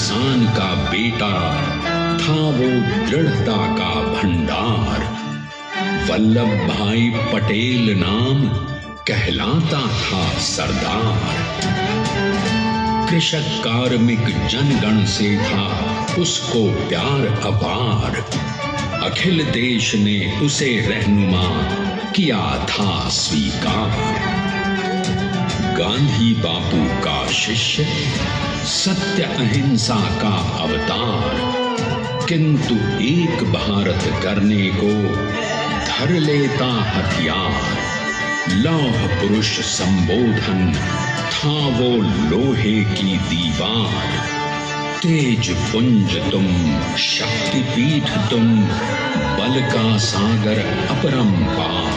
किसान का बेटा, था वो दृढ़ता का भंडार। वल्लभ भाई पटेल नाम कहलाता था सरदार। कृषक कार्मिक जनगण से था उसको प्यार अपार। अखिल देश ने उसे रहनुमा किया था स्वीकार। गांधी बापू का शिष्य, सत्य अहिंसा का अवतार, किंतु एक भारत करने को धर लेता हथियार। लौह पुरुष संबोधन था वो लोहे की दीवार। तेज पुंज तुम, शक्तिपीठ तुम, बल का सागर अपरंपार।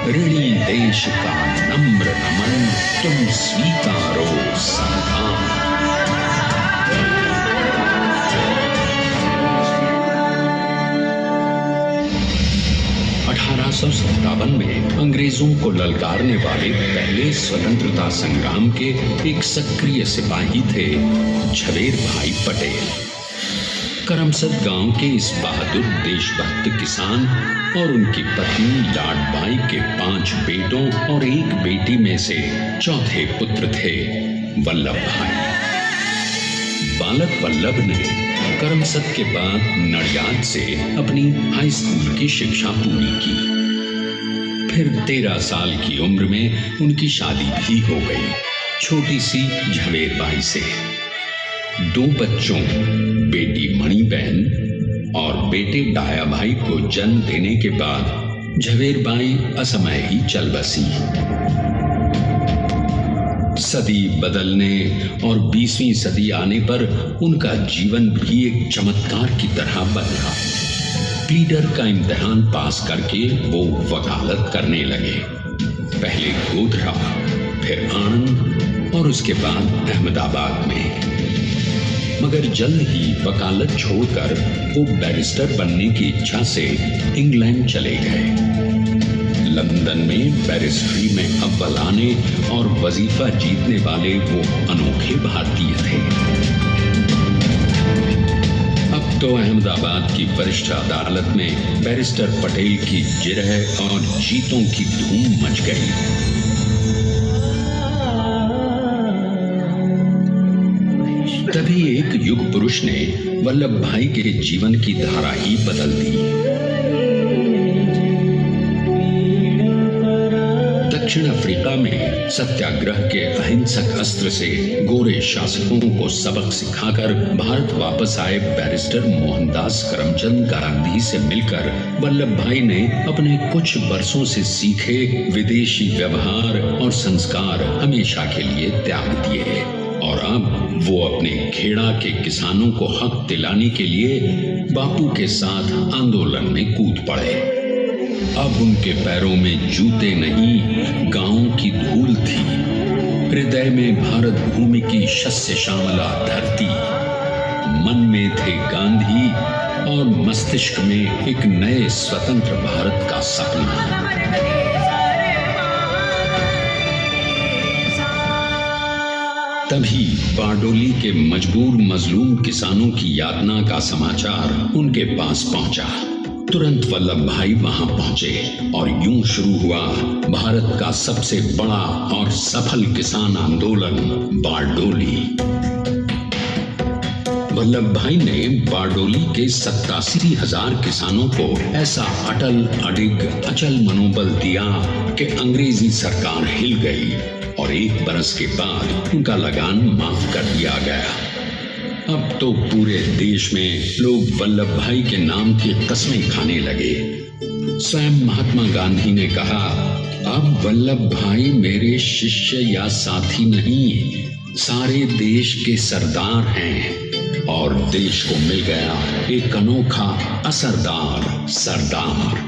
ऋणी देश का नम्र नमन तुम स्वीकारो संधान। 1857 में अंग्रेजों को ललकारने वाले पहले स्वतंत्रता संग्राम के एक सक्रिय सिपाही थे झवेर भाई पटेल। करमसद गांव के इस बहादुर देशभक्त किसान और उनकी पत्नी लाडबाई के 5 बेटों और 1 बेटी में से चौथे पुत्र थे वल्लभ भाई। बालक वल्लभ ने करमसद के बाद नडियाद से अपनी हाई स्कूल की शिक्षा पूरी की। फिर 13 साल की उम्र में उनकी शादी भी हो गई छोटी सी झवेर बाई से। 2 बच्चों, बेटी मणिबहन और बेटे डाया भाई को जन्म देने के बाद झवेर बाई असमय ही चल बसी। सदी बदलने और 20वीं सदी आने पर उनका जीवन भी एक चमत्कार की तरह बदला। प्लीडर का इम्तिहान पास करके वो वकालत करने लगे। पहले गोधरा, फिर आनंद और उसके बाद अहमदाबाद में। मगर जल्द ही वकालत छोड़कर वो बैरिस्टर बनने की इच्छा से इंग्लैंड चले गए। लंदन में बैरिस्ट्री में अव्वल आने और वजीफा जीतने वाले वो अनोखे भारतीय थे। अब तो अहमदाबाद की वरिष्ठ अदालत में बैरिस्टर पटेल की जिरह और जीतों की धूम मच गई। तभी एक युग पुरुष ने वल्लभ भाई के जीवन की धारा ही बदल दी। दक्षिण अफ्रीका में सत्याग्रह के अहिंसक अस्त्र से गोरे शासकों को सबक सिखाकर भारत वापस आए बैरिस्टर मोहनदास करमचंद गांधी से मिलकर वल्लभ भाई ने अपने कुछ वर्षों से सीखे विदेशी व्यवहार और संस्कार हमेशा के लिए त्याग दिए और अब वो अपने खेड़ा के किसानों को हक दिलाने के लिए बापू के साथ आंदोलन में कूद पड़े। अब उनके पैरों में जूते नहीं, गांवों की धूल थी। हृदय में भारत भूमि की शस्य श्यामला धरती। मन में थे गांधी और मस्तिष्क में एक नए स्वतंत्र भारत का सपना। तभी बारडोली के मजबूर मजलूम किसानों की यातना का समाचार उनके पास पहुंचा। तुरंत वल्लभ भाई वहां पहुंचे और यूं शुरू हुआ भारत का सबसे बड़ा और सफल किसान आंदोलन बारडोली। वल्लभ भाई ने बारडोली के 87,000 किसानों को ऐसा अटल अडिग अचल मनोबल दिया कि अंग्रेजी सरकार हिल गई और 1 बरस के बाद उनका लगान माफ कर दिया गया। अब तो पूरे देश में लोग वल्लभ भाई के नाम की कस्में खाने लगे। स्वयं महात्मा गांधी ने कहा, अब वल्लभ भाई मेरे शिष्य या साथी नहीं, सारे देश के सरदार हैं और देश को मिल गया एक अनोखा असरदार सरदार।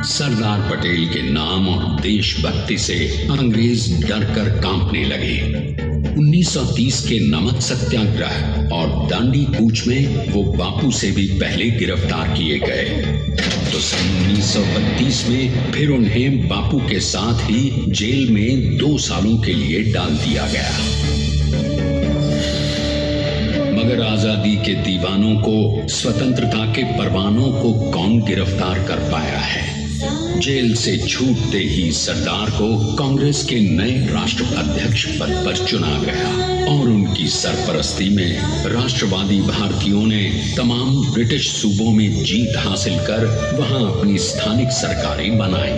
सरदार पटेल के नाम और देशभक्ति से अंग्रेज डर कर कांपने लगे। 1930 के नमक सत्याग्रह और दांडी कूच में वो बापू से भी पहले गिरफ्तार किए गए। तो सन 1932 में फिर उन्हें बापू के साथ ही जेल में 2 सालों के लिए डाल दिया गया। मगर आजादी के दीवानों को, स्वतंत्रता के परवानों को कौन गिरफ्तार कर पाया है? जेल से छूटते ही सरदार को कांग्रेस के नए राष्ट्राध्यक्ष पद पर चुना गया और उनकी सरपरस्ती में राष्ट्रवादी भारतीयों ने तमाम ब्रिटिश सूबों में जीत हासिल कर वहां अपनी स्थानिक सरकारें बनाई।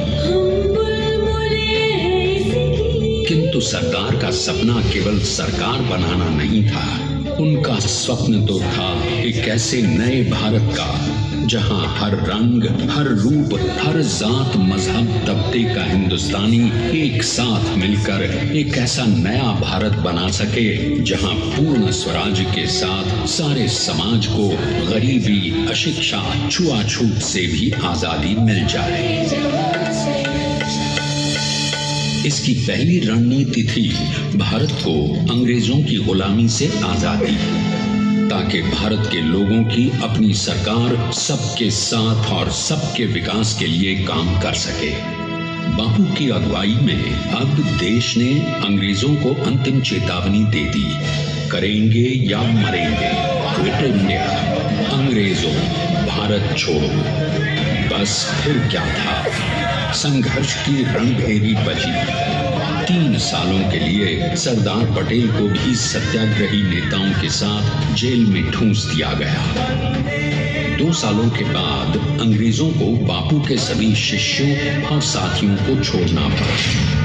किंतु सरदार का सपना केवल सरकार बनाना नहीं था। उनका स्वप्न तो था एक ऐसे नए भारत का जहां हर रंग, हर रूप, हर जात, मजहब, तबके का हिंदुस्तानी एक साथ मिलकर एक ऐसा नया भारत बना सके जहां पूर्ण स्वराज के साथ सारे समाज को गरीबी, अशिक्षा, छुआछूत से भी आजादी मिल जाए। इसकी पहली रणनीति थी भारत को अंग्रेजों की गुलामी से आजादी, ताकि भारत के लोगों की अपनी सरकार सबके साथ और सबके विकास के लिए काम कर सके। बापू की अगुवाई में अब देश ने अंग्रेजों को अंतिम चेतावनी दे दी, करेंगे या मरेंगे, क्विट इंडिया, अंग्रेजों भारत छोड़ो। बस फिर क्या था, संघर्ष की रणभेरी बजी। 3 सालों के लिए सरदार पटेल को भी सत्याग्रही नेताओं के साथ जेल में ठूंस दिया गया। 2 सालों के बाद अंग्रेजों को बापू के सभी शिष्यों और साथियों को छोड़ना पड़ा।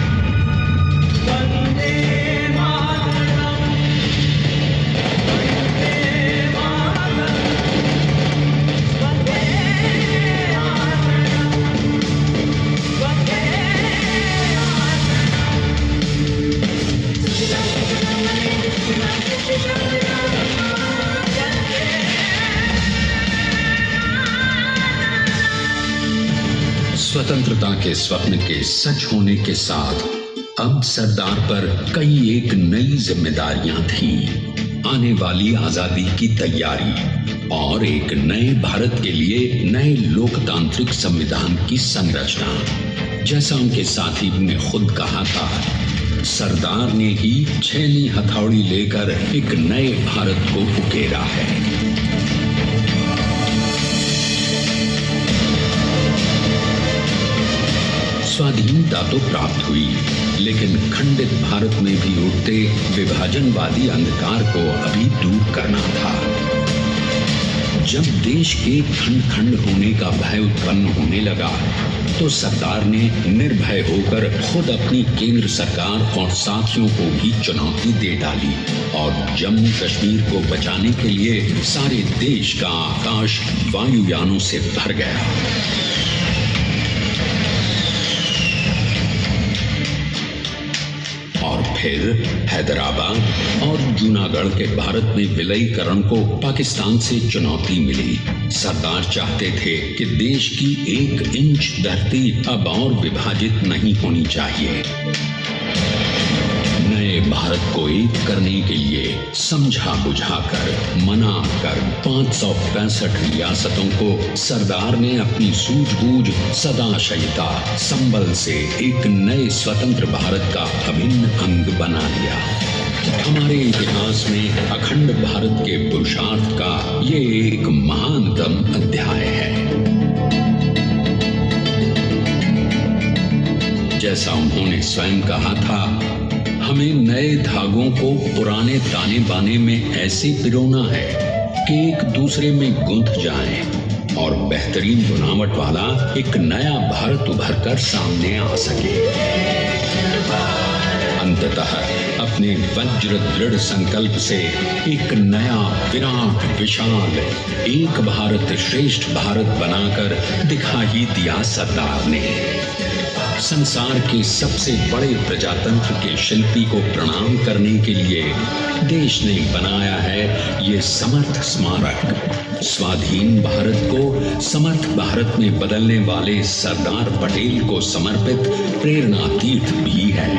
स्वतंत्रता के स्वप्न के सच होने के साथ अब सरदार पर कई एक नई जिम्मेदारियां थीं। आने वाली आजादी की तैयारी और एक नए भारत के लिए नए लोकतांत्रिक संविधान की संरचना। जैसा उनके साथी ने खुद कहा था, सरदार ने ही 6वीं हथौड़ी लेकर एक नए भारत को उकेरा है। स्वाधीनता तो प्राप्त हुई, लेकिन खंडित भारत में भी उठते विभाजनवादी अंधकार को अभी दूर करना था। जब देश के खंड खंड होने का भय उत्पन्न होने लगा, तो सरदार ने निर्भय होकर खुद अपनी केंद्र सरकार और साथियों को भी चुनौती दे डाली और जम्मू कश्मीर को बचाने के लिए सारे देश का आकाश वायुयानों से भर गया। और फिर हैदराबाद और जूनागढ़ के भारत में विलयीकरण को पाकिस्तान से चुनौती मिली। सरदार चाहते थे कि देश की 1 इंच धरती अब और विभाजित नहीं होनी चाहिए। नए भारत को एक करने के लिए समझा बुझाकर, मना कर 565 रियासतों को सरदार ने अपनी सूझबूझ, सदाशयता, संबल से एक नए स्वतंत्र भारत का अभिन्न अंग बना लिया। हमारे इतिहास में अखंड भारत के पुरुषार्थ का ये एक महानतम अध्याय है। जैसा उन्होंने स्वयं कहा था, हमें नए धागों को पुराने ताने बाने में ऐसे पिरोना है कि एक दूसरे में गुंथ जाएं और बेहतरीन बनावट वाला एक नया भारत उभर कर सामने आ सके। अंततः अपने वज्र दृढ़ संकल्प से एक नया विराट विशाल एक भारत श्रेष्ठ भारत बनाकर दिखा ही दिया सरदार ने। संसार के सबसे बड़े प्रजातंत्र के शिल्पी को प्रणाम करने के लिए देश ने बनाया है ये समर्थ स्मारक। स्वाधीन भारत को समर्थ भारत में बदलने वाले सरदार पटेल को समर्पित प्रेरणा तीर्थ भी है।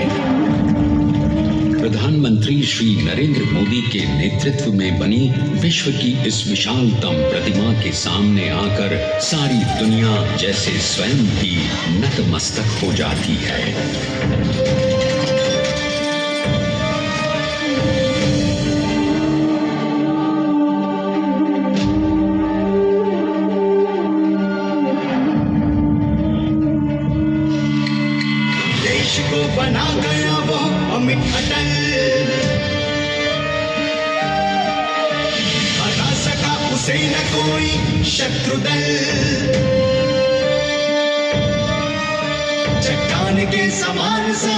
प्रधानमंत्री श्री नरेंद्र मोदी के नेतृत्व में बनी विश्व की इस विशालतम प्रतिमा के सामने आकर सारी दुनिया जैसे स्वयं भी नतमस्तक हो जाती है। देश को बना गया वो अमित अटल, हटा सका उसे न कोई शत्रु दल। चट्टान के समान सा